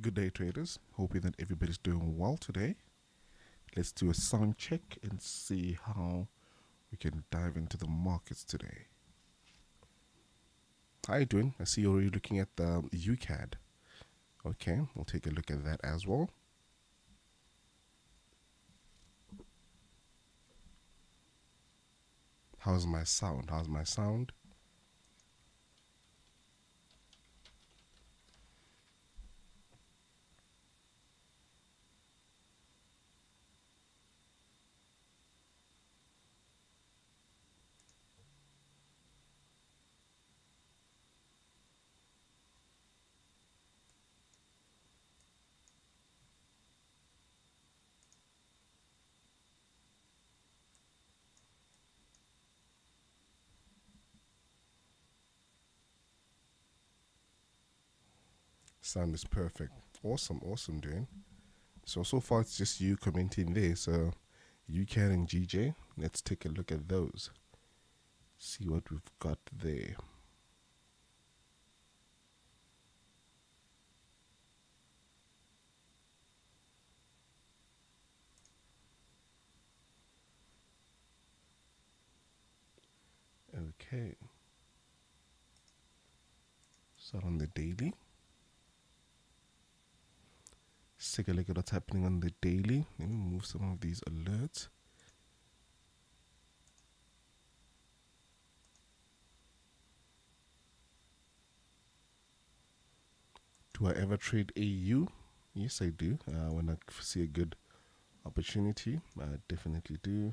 Good day, traders. Hoping that everybody's doing well today. Let's do a sound check and see how we can dive into the markets today. How are you doing? I see you're already looking at the UCAD. Okay, we'll take a look at that as well. How's my sound? Sound is perfect. Awesome, dude. So far it's just you commenting there. So UCAD and GJ, let's take a look at those. See what we've got there. Okay. Start on the daily. Let's take a look at what's happening on the daily. Let me move some of these alerts. Do I ever trade AU? Yes, I do. When I see a good opportunity, I definitely do.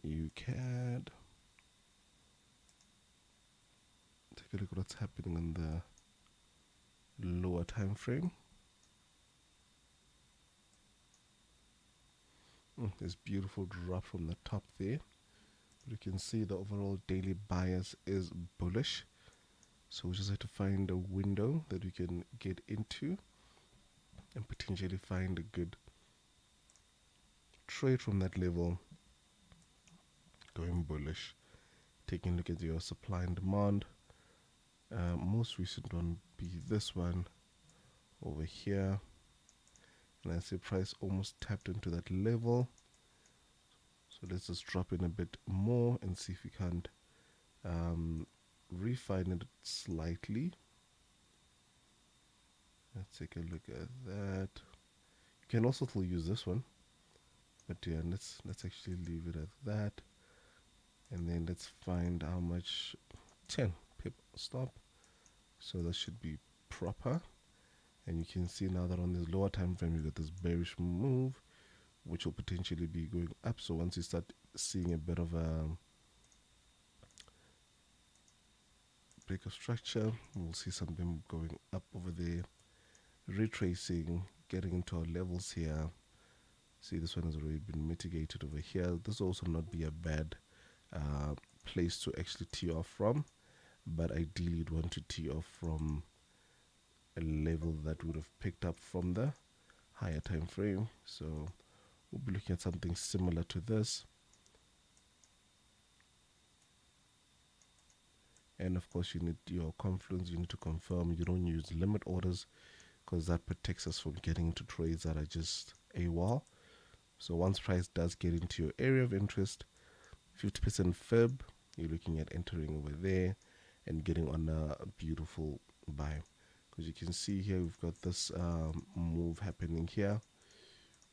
UCAD. Take a look at what's happening on the lower time frame. This beautiful drop from the top there. But you can see the overall daily bias is bullish. So we just have to find a window that we can get into and potentially find a good trade from that level going bullish. Taking a look at your supply and demand. Most recent one be this one over here, and I see price almost tapped into that level. So let's just drop in a bit more and see if we can't refine it slightly. Let's take a look at that. You can also still use this one, but yeah, let's actually leave it at that. And then let's find how much. 10 pip stop, so that should be proper. And you can see now that on this lower time frame you got this bearish move, which will potentially be going up. So once you start seeing a bit of a break of structure, we'll see something going up over there, retracing, getting into our levels here. See, this one has already been mitigated over here. This will also not be a bad place to actually tee off from, but ideally you'd want to tee off from a level that would have picked up from the higher time frame. So we'll be looking at something similar to this. And of course you need your confluence. You need to confirm you don't use limit orders, because that protects us from getting into trades that are just AWOL. So once price does get into your area of interest, 50% fib, you're looking at entering over there and getting on a beautiful buy. Because you can see here we've got this move happening here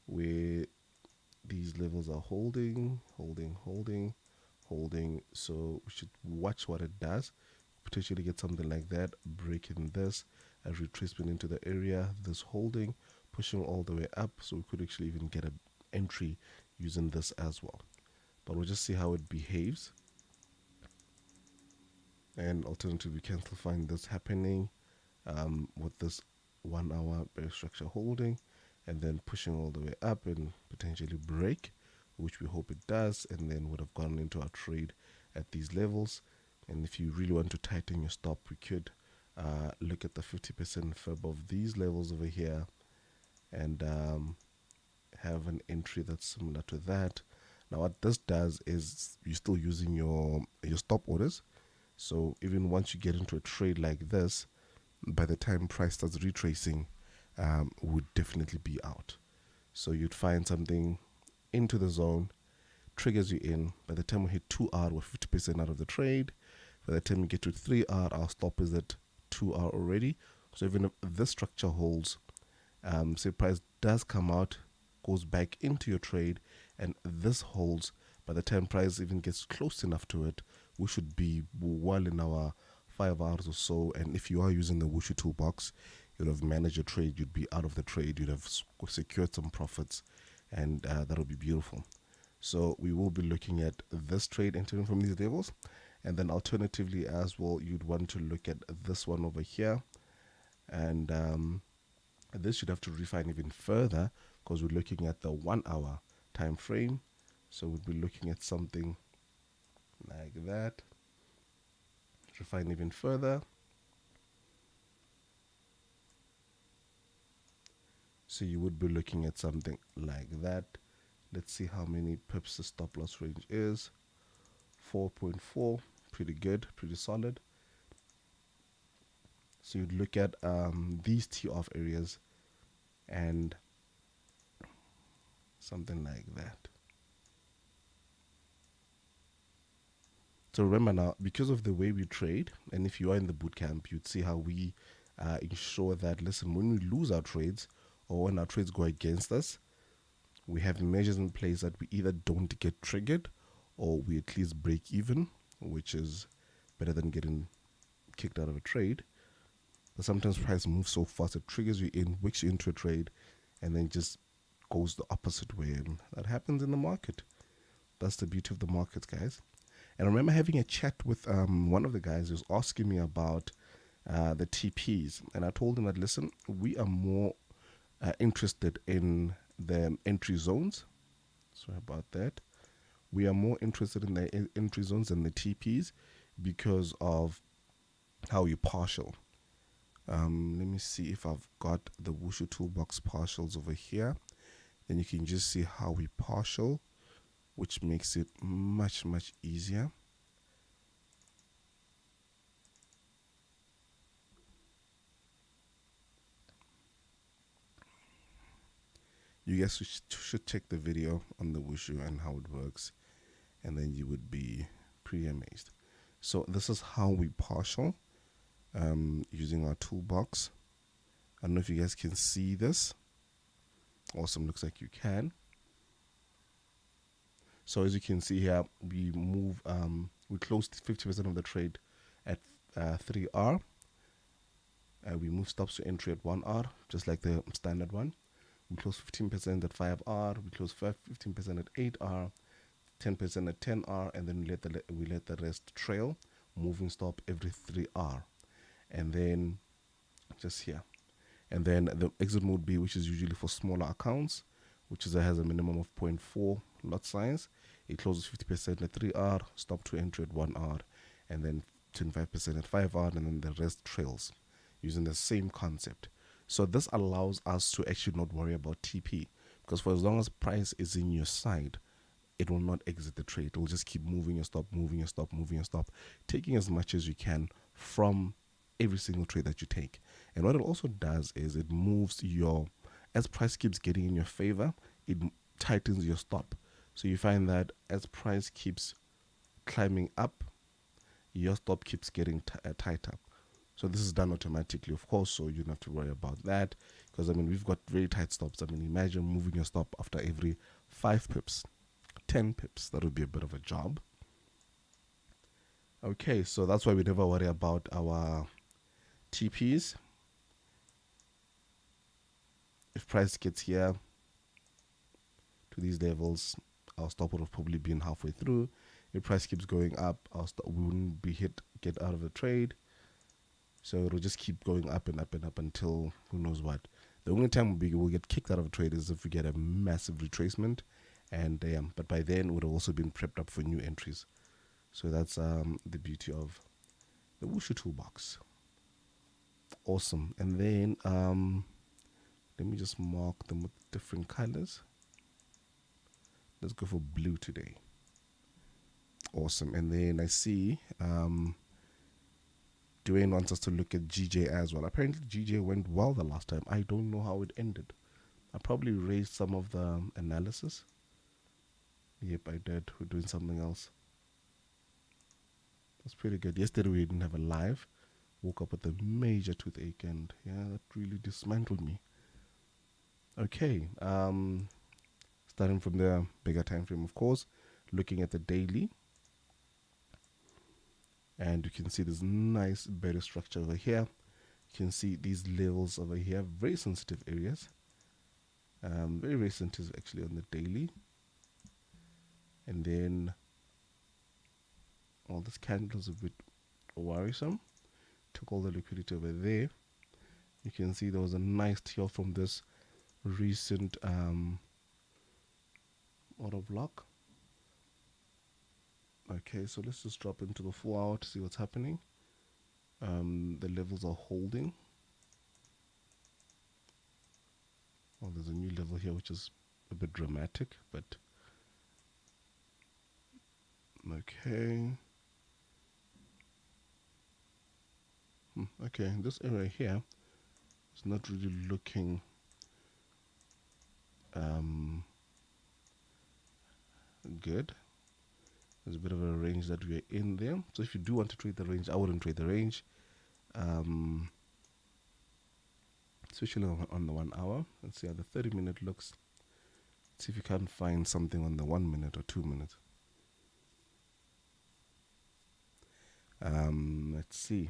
where these levels are holding. So we should watch what it does. Potentially get something like that, breaking this, a retracement into the area, this holding, pushing all the way up. So we could actually even get an entry using this as well. But we'll just see how it behaves. And alternatively, we can still find this happening with this 1 hour bear structure holding and then pushing all the way up and potentially break, which we hope it does, and then would have gone into our trade at these levels. And if you really want to tighten your stop, we could look at the 50% fib of these levels over here and have an entry that's similar to that. Now what this does is you're still using your stop orders. So even once you get into a trade like this, by the time price starts retracing, would definitely be out. So you'd find something into the zone, triggers you in. By the time we hit 2R, we're 50% out of the trade. By the time we get to 3R, our stop is at 2R already. So even if this structure holds, say price does come out, goes back into your trade, and this holds, by the time price even gets close enough to it, we should be well in our 5 hours or so. And if you are using the Wushu toolbox, you'd have managed your trade, you'd be out of the trade, you'd have secured some profits, and that'll be beautiful. So we will be looking at this trade entering from these levels, and then alternatively as well, you'd want to look at this one over here, and this should have to refine even further because we're looking at the 1 hour time frame. So we'd be looking at something like that. Refine even further. So you would be looking at something like that. Let's see how many pips the stop loss range is. 4.4, pretty good, pretty solid. So you'd look at these tee off areas and something like that. So remember now, because of the way we trade, and if you are in the bootcamp, you'd see how we ensure that, listen, when we lose our trades or when our trades go against us, we have measures in place that we either don't get triggered or we at least break even, which is better than getting kicked out of a trade. But sometimes price moves so fast, it triggers you in, wicks you into a trade, and then just goes the opposite way. And that happens in the market. That's the beauty of the markets, guys. And I remember having a chat with one of the guys who was asking me about the TPs. And I told him that, listen, we are more interested in the entry zones. Sorry about that. We are more interested in the entry zones than the TPs because of how you partial. Let me see if I've got the Wushu Toolbox partials over here. Then you can just see how we partial, which makes it much easier. You guys should check the video on the Wushu and how it works, and then you would be pretty amazed. So this is how we partial using our toolbox. I don't know if you guys can see this. Awesome, looks like you can. So as you can see here, we move, we closed 50% of the trade at 3R. We move stops to entry at 1R, just like the standard one. We close 15% at 5R. We close 15% at 8R, 10% at 10R, and then we let the rest trail. Moving stop every 3R, and then just here. And then the exit mode B, which is usually for smaller accounts, which has a minimum of 0.4 lot size. It closes 50% at 3R, stop to entry at 1R, and then 25% at 5R, and then the rest trails using the same concept. So this allows us to actually not worry about TP, because for as long as price is in your side, it will not exit the trade. It will just keep moving your stop, moving your stop, moving your stop, taking as much as you can from every single trade that you take. And what it also does is it moves as price keeps getting in your favor, it tightens your stop. So you find that as price keeps climbing up, your stop keeps getting tighter. So this is done automatically, of course, so you don't have to worry about that, because I mean, we've got very tight stops. I mean, imagine moving your stop after every 5 pips, 10 pips. That would be a bit of a job. Okay, so that's why we never worry about our TPs. If price gets here to these levels, our stop would have probably been halfway through. If price keeps going up, our stop, we wouldn't be get out of the trade. So it'll just keep going up and up and up until who knows what. The only time we'll get kicked out of a trade is if we get a massive retracement, and but by then we'd have also been prepped up for new entries. So that's the beauty of the Wushu toolbox. Awesome. And then let me just mark them with different colors. Let's go for blue today. Awesome. And then I see Dwayne wants us to look at GJ as well. Apparently GJ went well the last time. I don't know how it ended. I probably raised some of the analysis. Yep, I did. We're doing something else. That's pretty good. Yesterday we didn't have a live. Woke up with a major toothache, and yeah, that really dismantled me. Okay, starting from the bigger time frame, of course, looking at the daily, and you can see this nice better structure over here. You can see these levels over here, very sensitive areas. Very sensitive actually on the daily, and then all this candle is a bit worrisome. Took all the liquidity over there. You can see there was a nice tail from this recent auto block. Okay, so let's just drop into the 4 hour to see what's happening. The levels are holding. Well, there's a new level here which is a bit dramatic, but okay. Okay, this area here is not really looking good. There's a bit of a range that we're in there. So if you do want to trade the range, I wouldn't trade the range. Especially on the 1 hour. Let's see how the 30-minute looks. Let's see if you can find something on the 1 minute or 2 minutes. Let's see.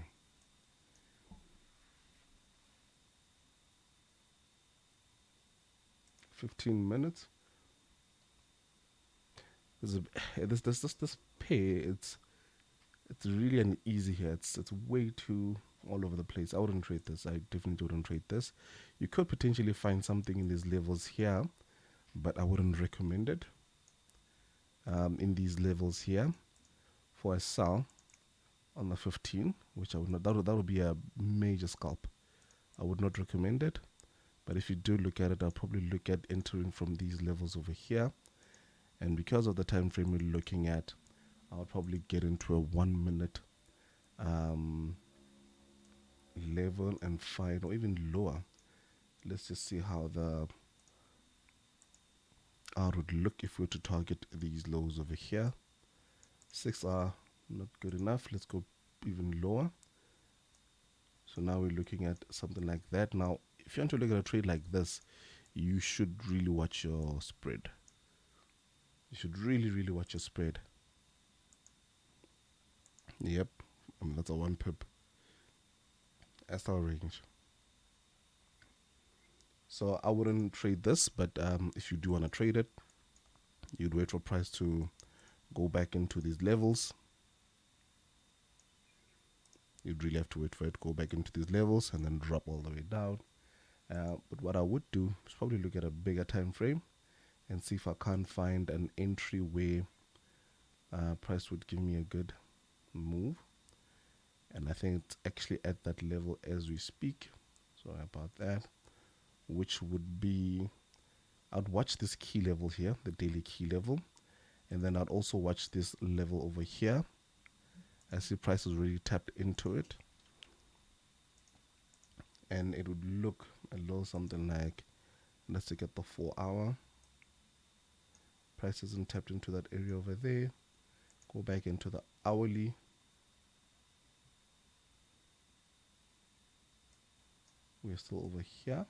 $15. This pair. It's really uneasy here. It's way too all over the place. I wouldn't trade this. I definitely wouldn't trade this. You could potentially find something in these levels here, but I wouldn't recommend it. In these levels here, for a sell on the 15, which I would not. That would be a major scalp. I would not recommend it. But if you do look at it, I'll probably look at entering from these levels over here. And because of the time frame we're looking at, I'll probably get into a 1 minute level and find, or even lower. Let's just see how the R would look if we were to target these lows over here. 6 are not good enough. Let's go even lower. So now we're looking at something like that. Now, if you want to look at a trade like this, you should really watch your spread. You should really watch your spread. Yep, that's a 1 pip. That's our range. So I wouldn't trade this, but if you do want to trade it, you'd wait for price to go back into these levels. You'd really have to wait for it to go back into these levels and then drop all the way down. But what I would do is probably look at a bigger time frame and see if I can't find an entry where price would give me a good move. And I think it's actually at that level as we speak. Sorry about that. Which would be, I'd watch this key level here, the daily key level, and then I'd also watch this level over here. I see price is already tapped into it, and it would look a little something like, let's look at the 4 hour. Price isn't tapped into that area over there. Go back into the hourly. We're still over here.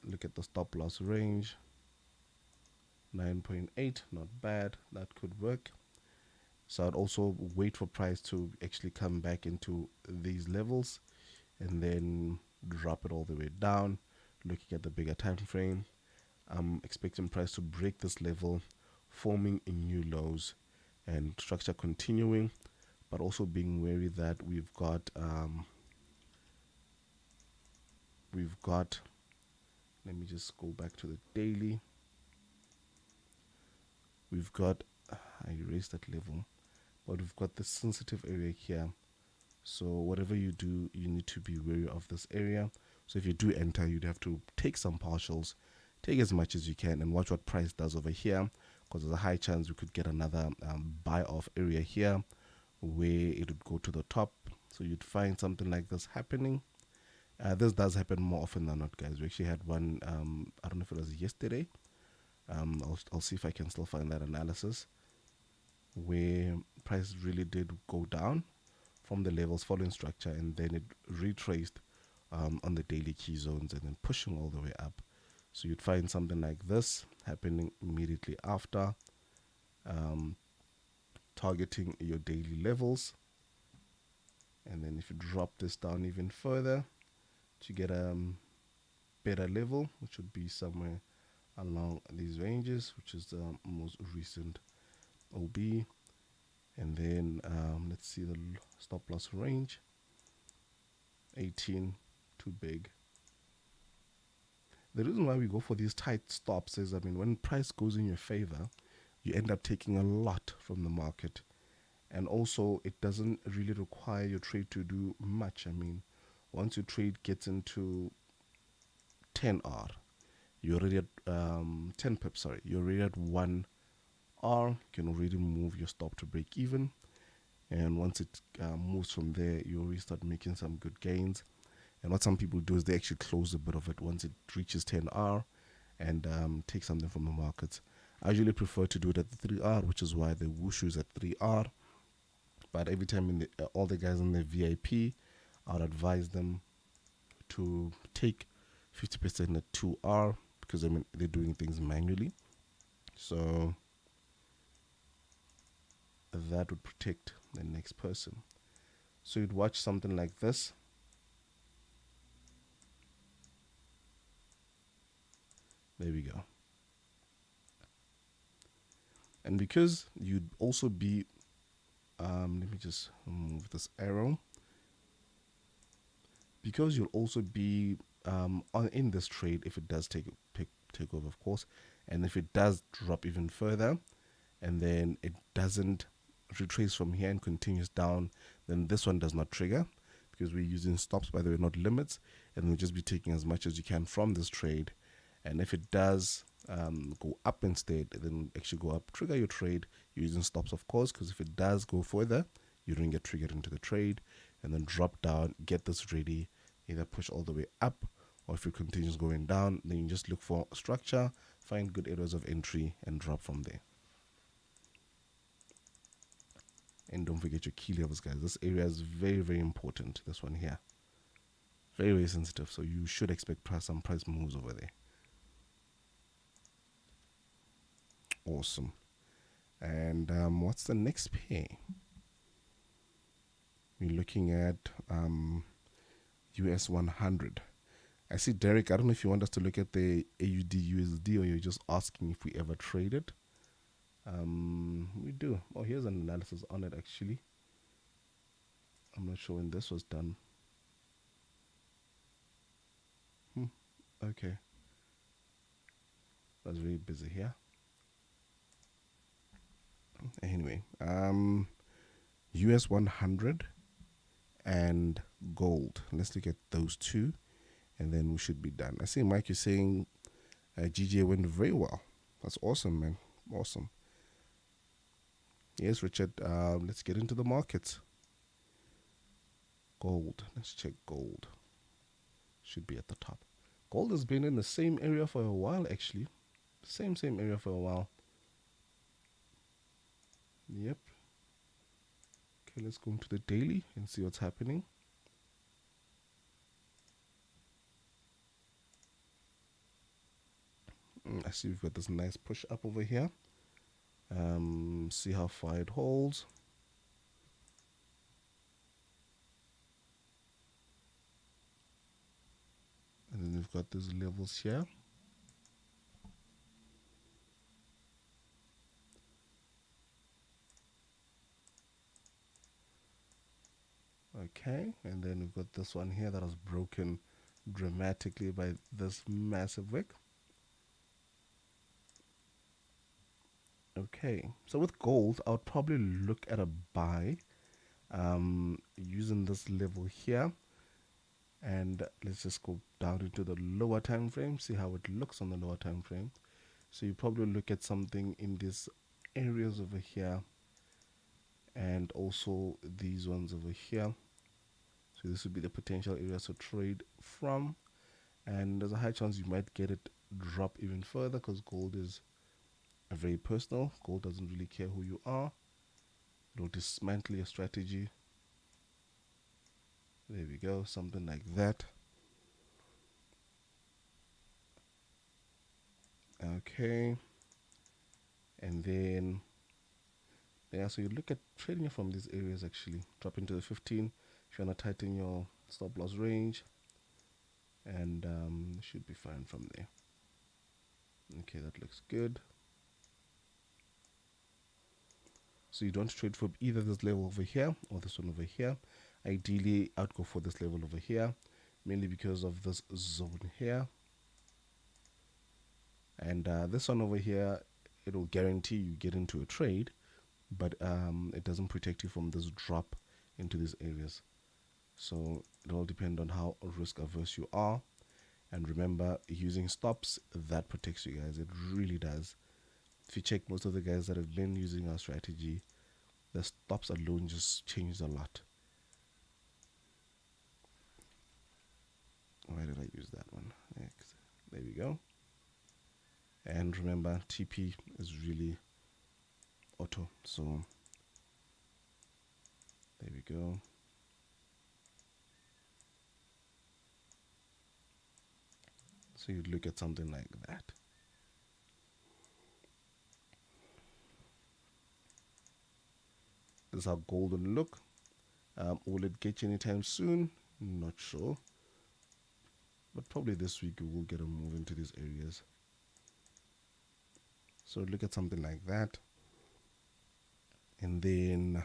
Look at the stop loss range. 9.8, not bad. That could work. So I'd also wait for price to actually come back into these levels and then drop it all the way down. Looking at the bigger time frame, I'm expecting price to break this level, forming in new lows and structure continuing, but also being wary that we've got let me just go back to the daily. We've got, I erased that level, but we've got this sensitive area here. So whatever you do, you need to be wary of this area. So if you do enter, you'd have to take some partials, take as much as you can and watch what price does over here, because there's a high chance we could get another buy off area here where it would go to the top. So you'd find something like this happening. This does happen more often than not, guys. We actually had one, I don't know if it was yesterday. I'll see if I can still find that analysis where price really did go down from the levels following structure, and then it retraced on the daily key zones and then pushing all the way up. So you'd find something like this happening immediately after, targeting your daily levels. And then if you drop this down even further to get a better level, which would be somewhere along these ranges, which is the most recent OB. And then let's see the stop loss range, 18, too big. The reason why we go for these tight stops is, I mean, when price goes in your favor, you end up taking a lot from the market. And also, it doesn't really require your trade to do much. I mean, once your trade gets into 10R, you're already at 10 pips, sorry, you're already at 1R. You can already move your stop to break even. And once it moves from there, you already start making some good gains. And what some people do is they actually close a bit of it once it reaches 10R and take something from the markets. I usually prefer to do it at the 3R, which is why the wushu is at 3R. But every time in the, all the guys in the VIP, I'd advise them to take 50% at 2R, because I mean they're doing things manually. So that would protect the next person. So you'd watch something like this. There we go. And because you'd also be, let me just move this arrow. Because you'll also be in this trade if it does take over, of course, and if it does drop even further, and then it doesn't retrace from here and continues down, then this one does not trigger, because we're using stops, by the way, not limits, and we'll just be taking as much as you can from this trade. And if it does go up instead, then actually go up, trigger your trade using stops, of course, because if it does go further, you don't get triggered into the trade, and then drop down, get this ready, either push all the way up, or if it continues going down, then you just look for structure, find good areas of entry, and drop from there. And don't forget your key levels, guys. This area is very, very important. This one here, very, very sensitive, so you should expect some price moves over there. Awesome. And what's the next pair? We're looking at US 100. I see Derek, I don't know if you want us to look at the AUD USD, or you're just asking if we ever traded. We do. Oh, here's an analysis on it actually. I'm not sure when this was done. Okay. I was very busy here. Anyway, US 100 and gold. Let's look at those two, and then we should be done. I see Mike, you're saying GJ went very well. That's awesome, man. Awesome. Yes, Richard. Let's get into the markets. Gold. Let's check gold. Should be at the top. Gold has been in the same area for a while, actually. Same area for a while. Yep. Okay, let's go into the daily and see what's happening. I see we've got this nice push up over here. See how far it holds. And then we've got these levels here. Okay, and then we've got this one here that was broken dramatically by this massive wick. Okay, so with gold, I would probably look at a buy using this level here. And let's just go down into the lower time frame, see how it looks on the lower time frame. So you probably look at something in these areas over here, and also these ones over here. So this would be the potential areas to trade from, and there's a high chance you might get it drop even further, because gold is very personal. Gold doesn't really care who you are. It'll dismantle your strategy. There we go, something like that. Okay, and then yeah, so you look at trading from these areas, actually drop into the 15 if you want to tighten your stop loss range, and should be fine from there. Okay, that looks good. So you don't trade from either this level over here or this one over here. Ideally, I'd go for this level over here, mainly because of this zone here. And this one over here, it will guarantee you get into a trade, but it doesn't protect you from this drop into these areas. So it all depends on how risk averse you are. And remember, using stops, that protects you guys. It really does. If you check most of the guys that have been using our strategy, the stops alone just changed a lot. Why did I use that one? X. There we go. And remember, TP is really auto. So there we go. So you look at something like that. This is how gold will look. Will it get you anytime soon? Not sure. But probably this week we will get a move into these areas. So look at something like that. And then,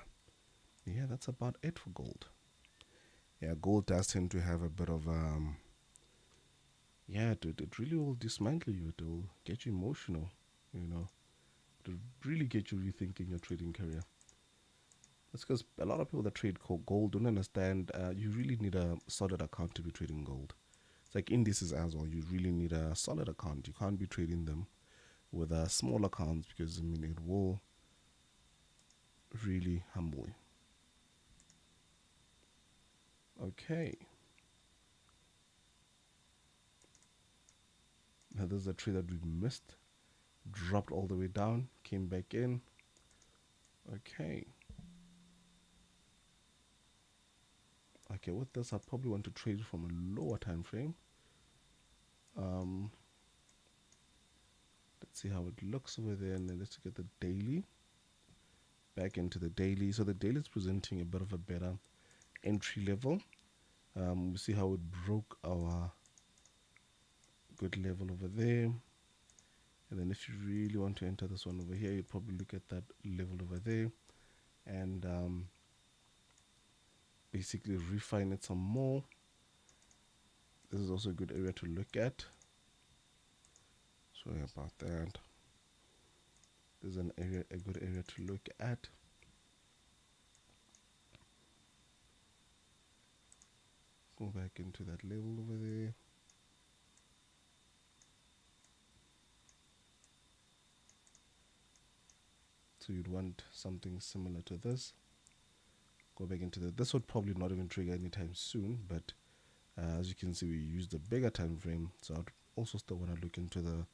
yeah, that's about it for gold. Yeah, gold does tend to have a bit of, yeah, it really will dismantle you. It will get you emotional, you know. It will really get you rethinking your trading career. That's because a lot of people that trade gold don't understand you really need a solid account to be trading gold. It's like indices as well. You really need a solid account. You can't be trading them with small accounts, because I mean it will really humble you. Okay. Now there's a trade that we missed. Dropped all the way down, came back in. Okay. Okay, with this I probably want to trade from a lower time frame. Let's see how it looks over there, and then let's get the daily. Back into the daily. So the daily is presenting a bit of a better entry level. We see how it broke our good level over there. And then if you really want to enter this one over here, you'd probably look at that level over there, and basically refine it some more. This is also a good area to look at. Sorry about that. This is a good area to look at. Go back into that level over there. So you'd want something similar to this. Go back into that. This would probably not even trigger anytime soon, but as you can see, we used a bigger time frame. So I'd also still want to look into the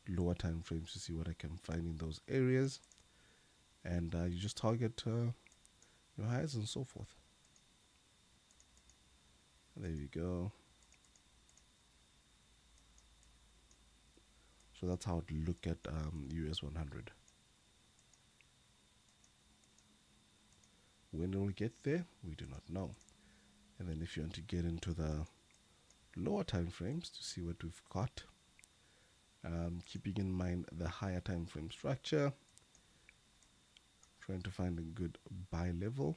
lower time frames to see what I can find in those areas. And you just target your highs and so forth. There we go. So that's how I'd look at US 100. When will we get there? We do not know. And then if you want to get into the lower time frames to see what we've got, keeping in mind the higher time frame structure, trying to find a good buy level.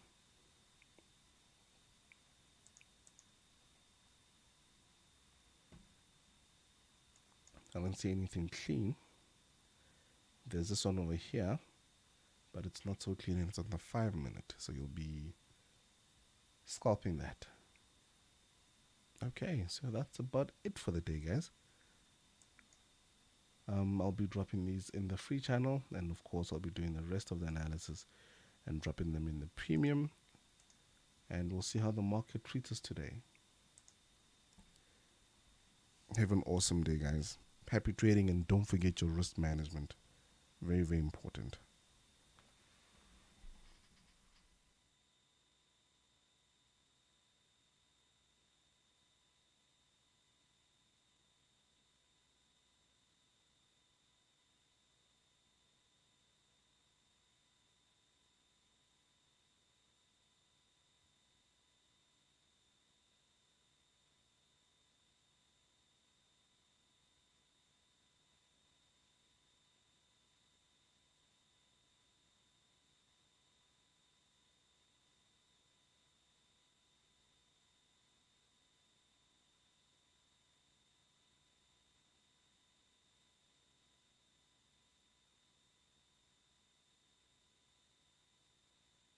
I don't see anything clean. There's this one over here, but it's not so clean, and it's on the 5 minute, so you'll be scalping that. Okay, so that's about it for the day, guys. I'll be dropping these in the free channel, and of course, I'll be doing the rest of the analysis and dropping them in the premium. And we'll see how the market treats us today. Have an awesome day, guys. Happy trading, and don't forget your risk management. Very, very important.